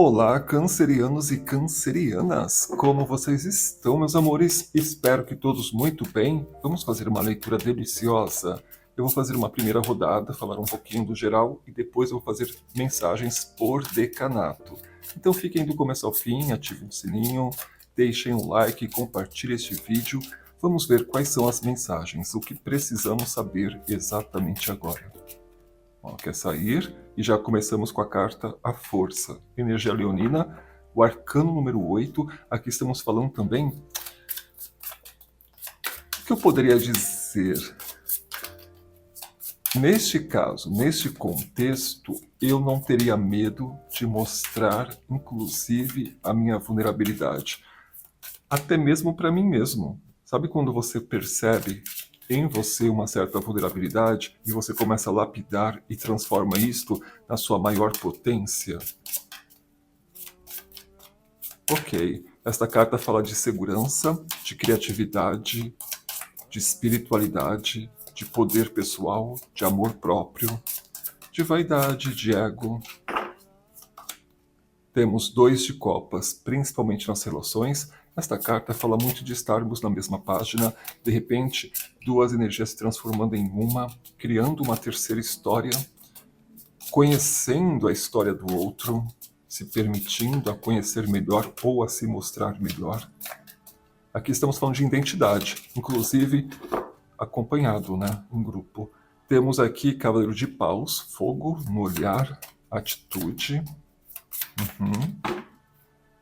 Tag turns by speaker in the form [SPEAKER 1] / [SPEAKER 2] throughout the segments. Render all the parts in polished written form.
[SPEAKER 1] Olá, cancerianos e cancerianas! Como vocês estão, meus amores? Espero que todos muito bem. Vamos fazer uma leitura deliciosa. Eu vou fazer uma primeira rodada, falar um pouquinho do geral e depois eu vou fazer mensagens por decanato. Então fiquem do começo ao fim, ativem o sininho, deixem um like e compartilhem este vídeo. Vamos ver quais são as mensagens, o que precisamos saber exatamente agora. Ó, quer sair? E já começamos com a carta A Força. Energia leonina, o arcano número 8. Aqui estamos falando também... O que eu poderia dizer? Neste caso, neste contexto, eu não teria medo de mostrar, inclusive, a minha vulnerabilidade. Até mesmo para mim mesmo. Sabe quando você percebe em você uma certa vulnerabilidade e você começa a lapidar e transforma isto na sua maior potência? Ok, esta carta fala de segurança, de criatividade, de espiritualidade, de poder pessoal, de amor próprio, de vaidade, de ego. Temos 2 de copas, principalmente nas relações. Esta carta fala muito de estarmos na mesma página, de repente, 2 energias se transformando em uma, criando uma terceira história, conhecendo a história do outro, se permitindo a conhecer melhor ou a se mostrar melhor. Aqui estamos falando de identidade, inclusive acompanhado, né, em grupo. Temos aqui Cavaleiro de Paus, fogo no olhar, atitude.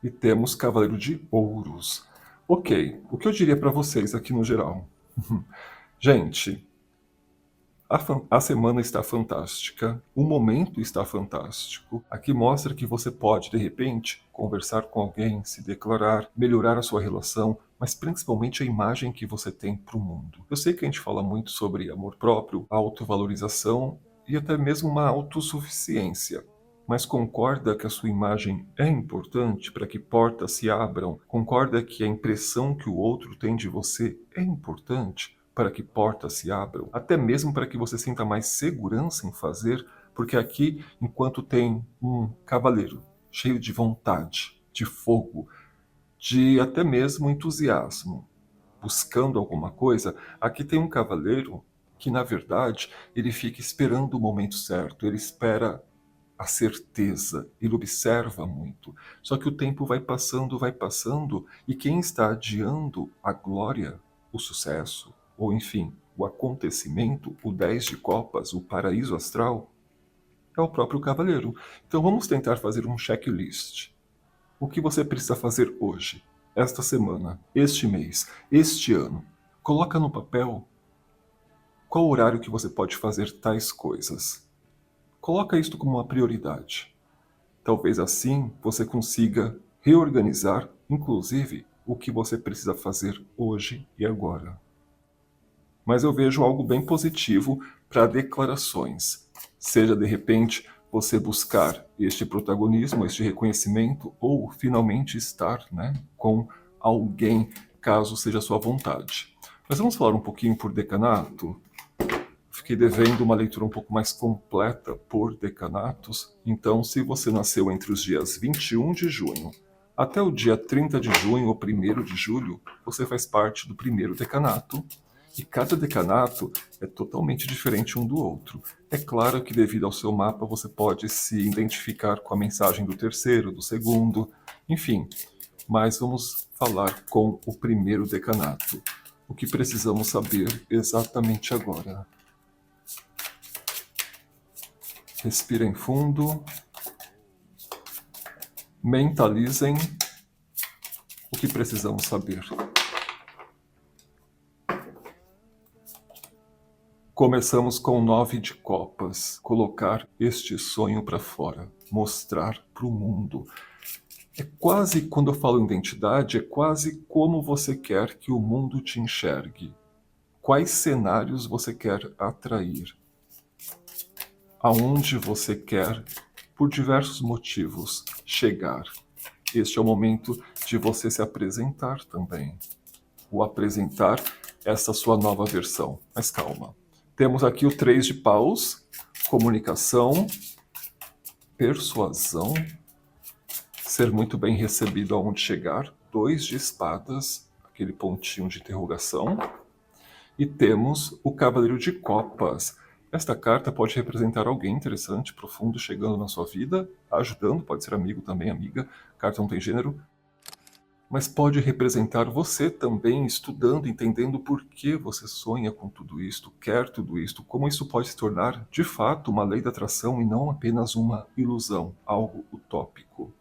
[SPEAKER 1] E temos Cavaleiro de Ouros. Ok, o que eu diria para vocês aqui no geral? Gente, a semana está fantástica, o momento está fantástico. Aqui mostra que você pode, de repente, conversar com alguém, se declarar, melhorar a sua relação, mas principalmente a imagem que você tem para o mundo. Eu sei que a gente fala muito sobre amor próprio, autovalorização e até mesmo uma autossuficiência. Mas concorda que a sua imagem é importante para que portas se abram? Concorda que a impressão que o outro tem de você é importante para que portas se abram? Até mesmo para que você sinta mais segurança em fazer, porque aqui, enquanto tem um cavaleiro cheio de vontade, de fogo, de até mesmo entusiasmo, buscando alguma coisa, aqui tem um cavaleiro que, na verdade, ele fica esperando o momento certo, ele espera a certeza, ele observa muito. Só que o tempo vai passando, e quem está adiando a glória, o sucesso, ou enfim, o acontecimento, o 10 de copas, o paraíso astral, é o próprio cavaleiro. Então vamos tentar fazer um checklist. O que você precisa fazer hoje, esta semana, este mês, este ano? Coloca no papel qual horário que você pode fazer tais coisas. Coloca isto como uma prioridade. Talvez assim você consiga reorganizar, inclusive, o que você precisa fazer hoje e agora. Mas eu vejo algo bem positivo para declarações. Seja, de repente, você buscar este protagonismo, este reconhecimento, ou finalmente estar, né, com alguém, caso seja a sua vontade. Mas vamos falar um pouquinho por decanato? Fiquei devendo uma leitura um pouco mais completa por decanatos. Então, se você nasceu entre os dias 21 de junho até o dia 30 de junho ou 1º de julho, você faz parte do primeiro decanato. E cada decanato é totalmente diferente um do outro. É claro que devido ao seu mapa você pode se identificar com a mensagem do terceiro, do segundo, enfim. Mas vamos falar com o primeiro decanato. O que precisamos saber exatamente agora? Respirem fundo, mentalizem o que precisamos saber. Começamos com o 9 de copas, colocar este sonho para fora, mostrar para o mundo. É quase, quando eu falo identidade, é quase como você quer que o mundo te enxergue. Quais cenários você quer atrair? Aonde você quer, por diversos motivos, chegar. Este é o momento de você se apresentar também. O apresentar essa sua nova versão. Mas calma. Temos aqui o 3 de paus, comunicação, persuasão, ser muito bem recebido aonde chegar. 2 de espadas, aquele pontinho de interrogação. E temos o Cavaleiro de Copas. Esta carta pode representar alguém interessante, profundo, chegando na sua vida, ajudando, pode ser amigo também, amiga, carta não tem gênero, mas pode representar você também estudando, entendendo por que você sonha com tudo isto, quer tudo isto, como isso pode se tornar, de fato, uma lei da atração e não apenas uma ilusão, algo utópico.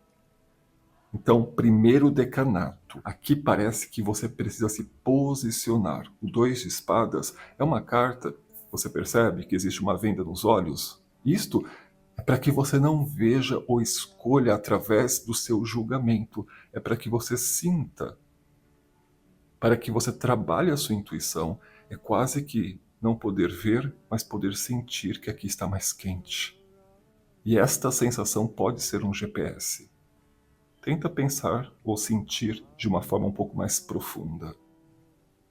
[SPEAKER 1] Então, primeiro decanato. Aqui parece que você precisa se posicionar. O 2 de espadas é uma carta, você percebe que existe uma venda nos olhos? Isto é para que você não veja ou escolha através do seu julgamento. É para que você sinta, para que você trabalhe a sua intuição. É quase que não poder ver, mas poder sentir que aqui está mais quente. E esta sensação pode ser um GPS. Tenta pensar ou sentir de uma forma um pouco mais profunda.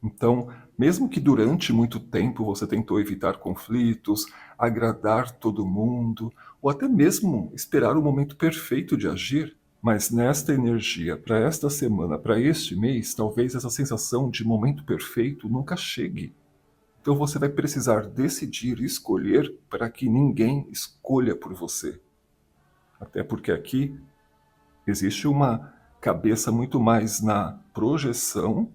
[SPEAKER 1] Então, mesmo que durante muito tempo você tentou evitar conflitos, agradar todo mundo, ou até mesmo esperar o momento perfeito de agir, mas nesta energia, para esta semana, para este mês, talvez essa sensação de momento perfeito nunca chegue. Então você vai precisar decidir, escolher, para que ninguém escolha por você. Até porque aqui existe uma cabeça muito mais na projeção,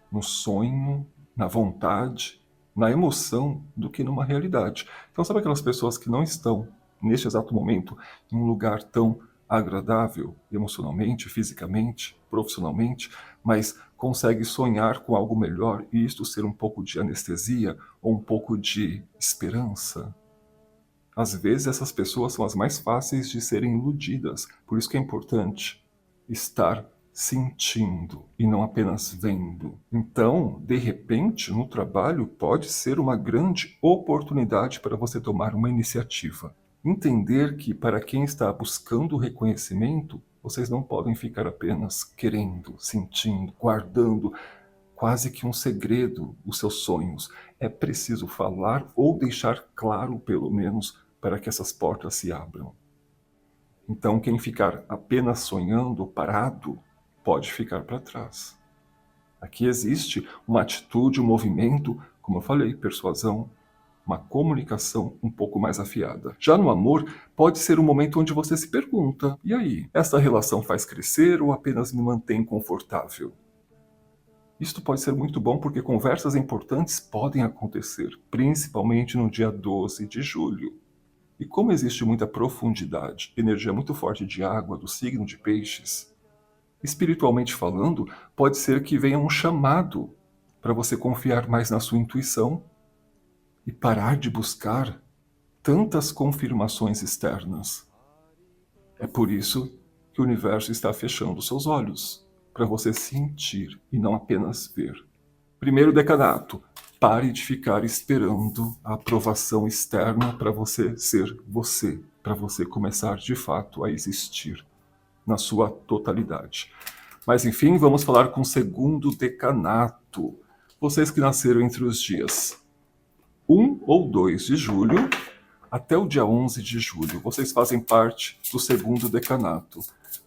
[SPEAKER 1] no sonho, na vontade, na emoção, do que numa realidade. Então, sabe aquelas pessoas que não estão, neste exato momento, em um lugar tão agradável, emocionalmente, fisicamente, profissionalmente, mas consegue sonhar com algo melhor e isto ser um pouco de anestesia ou um pouco de esperança? Às vezes essas pessoas são as mais fáceis de serem iludidas, por isso que é importante estar sentindo e não apenas vendo. Então, de repente, no trabalho pode ser uma grande oportunidade para você tomar uma iniciativa. Entender que para quem está buscando reconhecimento, vocês não podem ficar apenas querendo, sentindo, guardando quase que um segredo os seus sonhos. É preciso falar ou deixar claro, pelo menos, para que essas portas se abram. Então, quem ficar apenas sonhando, parado, pode ficar para trás. Aqui existe uma atitude, um movimento, como eu falei, persuasão, uma comunicação um pouco mais afiada. Já no amor, pode ser um momento onde você se pergunta: e aí, essa relação faz crescer ou apenas me mantém confortável? Isto pode ser muito bom porque conversas importantes podem acontecer, principalmente no dia 12 de julho. E como existe muita profundidade, energia muito forte de água do signo de Peixes, espiritualmente falando, pode ser que venha um chamado para você confiar mais na sua intuição e parar de buscar tantas confirmações externas. É por isso que o universo está fechando seus olhos, para você sentir e não apenas ver. Primeiro decanato: pare de ficar esperando a aprovação externa para você ser você, para você começar de fato a existir na sua totalidade. Mas enfim, vamos falar com o segundo decanato. Vocês que nasceram entre os dias 1 ou 2 de julho até o dia 11 de julho, vocês fazem parte do segundo decanato.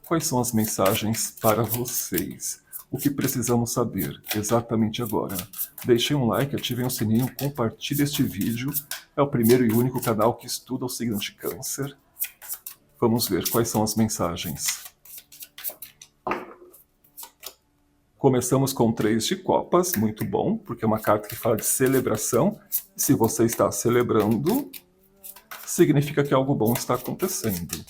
[SPEAKER 1] Quais são as mensagens para vocês? O que precisamos saber exatamente agora? Deixem um like, ativem o sininho, compartilhem este vídeo. É o primeiro e único canal que estuda o signo de Câncer. Vamos ver quais são as mensagens. Começamos com 3 de copas, muito bom, porque é uma carta que fala de celebração. Se você está celebrando, significa que algo bom está acontecendo.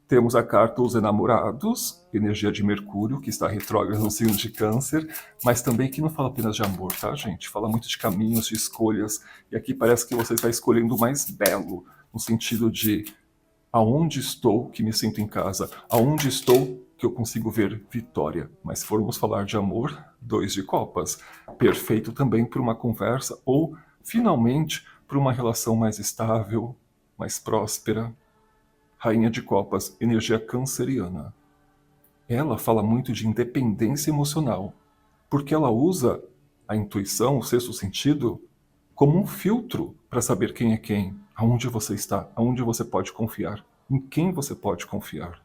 [SPEAKER 1] Temos a carta Os Enamorados, energia de Mercúrio, que está retrógrado no signo de Câncer, mas também que não fala apenas de amor, tá, gente? Fala muito de caminhos, de escolhas, e aqui parece que você está escolhendo o mais belo, no sentido de aonde estou que me sinto em casa, aonde estou que eu consigo ver vitória. Mas se formos falar de amor, 2 de copas, perfeito também para uma conversa ou, finalmente, para uma relação mais estável, mais próspera. Rainha de copas, energia canceriana. Ela fala muito de independência emocional, porque ela usa a intuição, o sexto sentido, como um filtro para saber quem, aonde você está, aonde você pode confiar, em quem você pode confiar.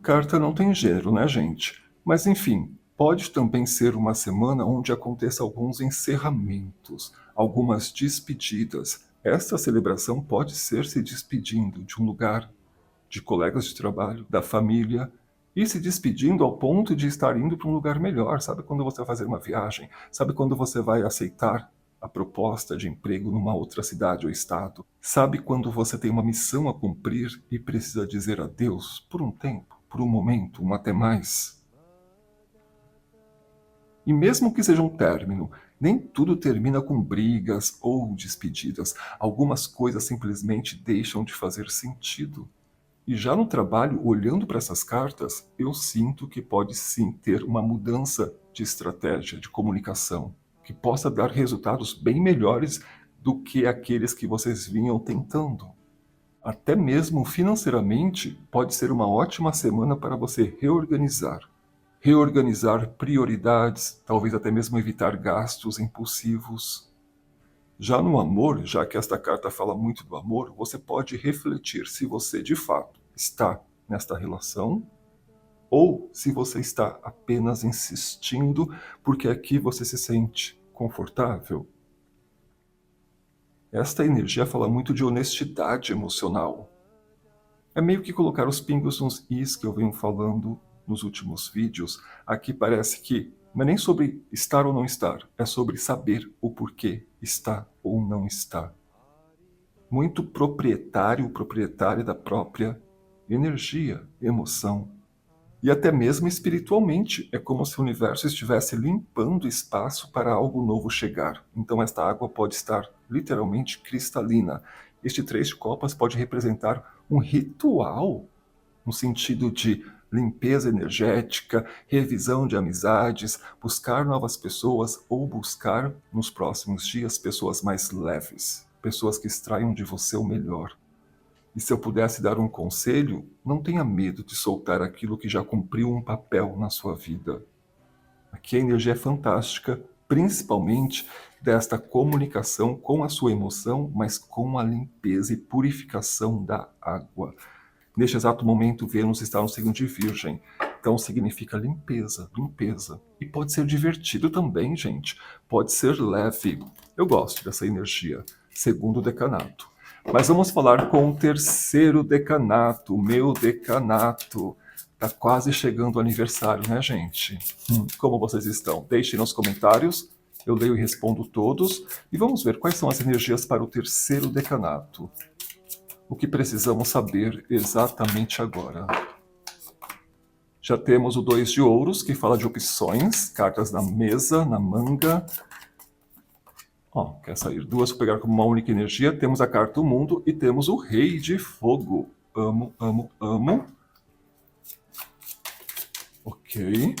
[SPEAKER 1] Carta não tem gênero, né, gente? Mas enfim, pode também ser uma semana onde aconteça alguns encerramentos, algumas despedidas. Esta celebração pode ser se despedindo de um lugar, de colegas de trabalho, da família, e se despedindo ao ponto de estar indo para um lugar melhor. Sabe quando você vai fazer uma viagem? Sabe quando você vai aceitar a proposta de emprego numa outra cidade ou estado? Sabe quando você tem uma missão a cumprir e precisa dizer adeus por um tempo, por um momento, um até mais? E mesmo que seja um término, nem tudo termina com brigas ou despedidas. Algumas coisas simplesmente deixam de fazer sentido. E já no trabalho, olhando para essas cartas, eu sinto que pode sim ter uma mudança de estratégia de comunicação, que possa dar resultados bem melhores do que aqueles que vocês vinham tentando. Até mesmo financeiramente, pode ser uma ótima semana para você reorganizar. Reorganizar prioridades, talvez até mesmo evitar gastos impulsivos. Já no amor, já que esta carta fala muito do amor, você pode refletir se você de fato está nesta relação ou se você está apenas insistindo porque aqui você se sente confortável. Esta energia fala muito de honestidade emocional. É meio que colocar os pingos nos is que eu venho falando nos últimos vídeos. Aqui parece que não é nem sobre estar ou não estar, é sobre saber o porquê está ou não está. Muito proprietário, proprietária da própria energia, emoção. E até mesmo espiritualmente, é como se o universo estivesse limpando espaço para algo novo chegar. Então esta água pode estar literalmente cristalina. Este 3 de copas pode representar um ritual, no sentido de limpeza energética, revisão de amizades, buscar novas pessoas ou buscar, nos próximos dias, pessoas mais leves, pessoas que extraiam de você o melhor. E se eu pudesse dar um conselho, não tenha medo de soltar aquilo que já cumpriu um papel na sua vida. Aqui a energia é fantástica, principalmente desta comunicação com a sua emoção, mas com a limpeza e purificação da água. Neste exato momento, Vênus está no signo de Virgem, então significa limpeza, limpeza. E pode ser divertido também, gente. Pode ser leve. Eu gosto dessa energia. Segundo decanato. Mas vamos falar com o terceiro decanato, o meu decanato. Tá quase chegando o aniversário, né, gente? Como vocês estão? Deixem nos comentários. Eu leio e respondo todos. E vamos ver quais são as energias para o terceiro decanato. O que precisamos saber exatamente agora. Já temos o 2 de ouros, que fala de opções, cartas na mesa, na manga. Quer sair duas para pegar como uma única energia. Temos a carta do mundo e temos o rei de fogo. Amo, amo, amo. Ok.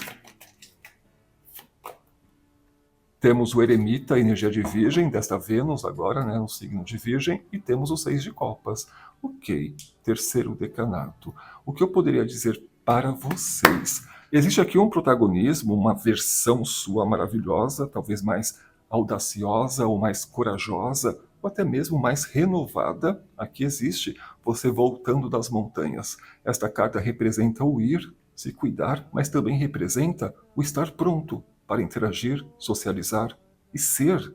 [SPEAKER 1] Temos o eremita, a energia de virgem, desta Vênus agora, né, no signo de virgem. E temos o 6 de copas. Ok, terceiro decanato. O que eu poderia dizer para vocês? Existe aqui um protagonismo, uma versão sua maravilhosa, talvez mais audaciosa ou mais corajosa, ou até mesmo mais renovada. Aqui existe você voltando das montanhas. Esta carta representa o ir, se cuidar, mas também representa o estar pronto para interagir, socializar e ser.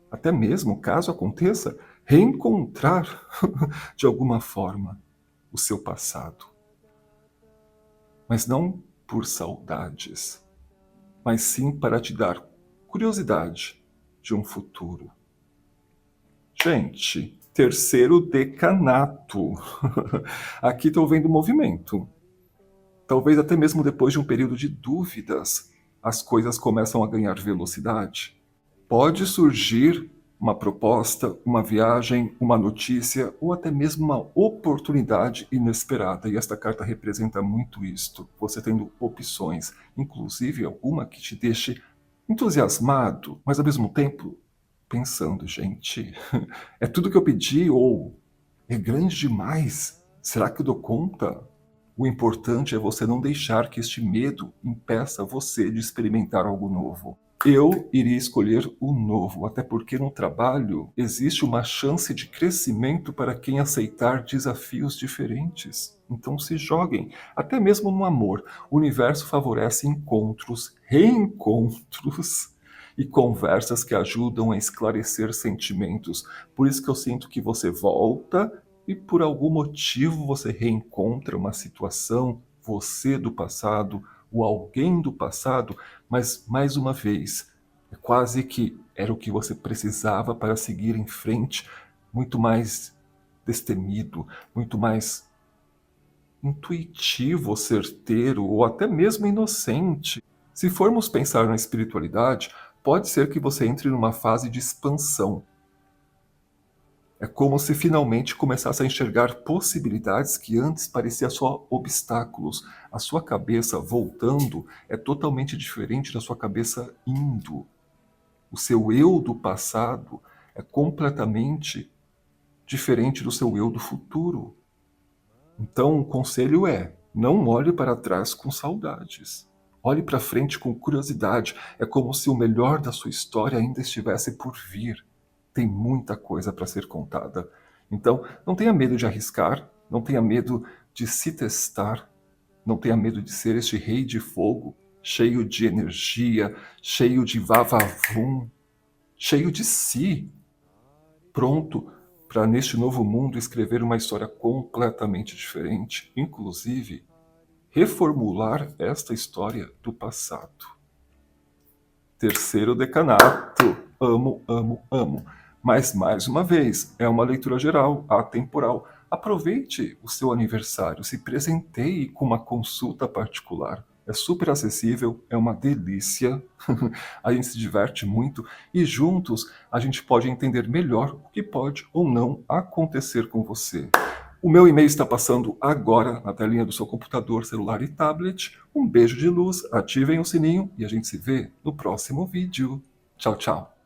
[SPEAKER 1] Até mesmo, caso aconteça, reencontrar de alguma forma o seu passado. Mas não por saudades, mas sim para te dar curiosidade de um futuro. Gente, terceiro decanato. Aqui estou vendo movimento. Talvez até mesmo depois de um período de dúvidas, as coisas começam a ganhar velocidade. Pode surgir uma proposta, uma viagem, uma notícia ou até mesmo uma oportunidade inesperada. E esta carta representa muito isto. Você tendo opções, inclusive alguma que te deixe entusiasmado, mas ao mesmo tempo pensando, gente, é tudo que eu pedi ou é grande demais? Será que eu dou conta? O importante é você não deixar que este medo impeça você de experimentar algo novo. Eu iria escolher o novo, até porque no trabalho existe uma chance de crescimento para quem aceitar desafios diferentes. Então se joguem, até mesmo no amor. O universo favorece encontros, reencontros e conversas que ajudam a esclarecer sentimentos. Por isso que eu sinto que você volta e por algum motivo você reencontra uma situação, você do passado, o alguém do passado, mas mais uma vez, é quase que era o que você precisava para seguir em frente, muito mais destemido, muito mais intuitivo, certeiro ou até mesmo inocente. Se formos pensar na espiritualidade, pode ser que você entre numa fase de expansão. É como se finalmente começasse a enxergar possibilidades que antes pareciam só obstáculos. A sua cabeça voltando é totalmente diferente da sua cabeça indo. O seu eu do passado é completamente diferente do seu eu do futuro. Então, o conselho é: não olhe para trás com saudades. Olhe para frente com curiosidade. É como se o melhor da sua história ainda estivesse por vir. Tem muita coisa para ser contada. Então, não tenha medo de arriscar, não tenha medo de se testar, não tenha medo de ser este rei de fogo, cheio de energia, cheio de vavavum, cheio de si, pronto para neste novo mundo escrever uma história completamente diferente, inclusive reformular esta história do passado. Terceiro decanato. Amo, amo, amo. Mas, mais uma vez, é uma leitura geral, atemporal. Aproveite o seu aniversário, se presenteie com uma consulta particular. É super acessível, é uma delícia, a gente se diverte muito e juntos a gente pode entender melhor o que pode ou não acontecer com você. O meu e-mail está passando agora na telinha do seu computador, celular e tablet. Um beijo de luz, ativem o sininho e a gente se vê no próximo vídeo. Tchau, tchau.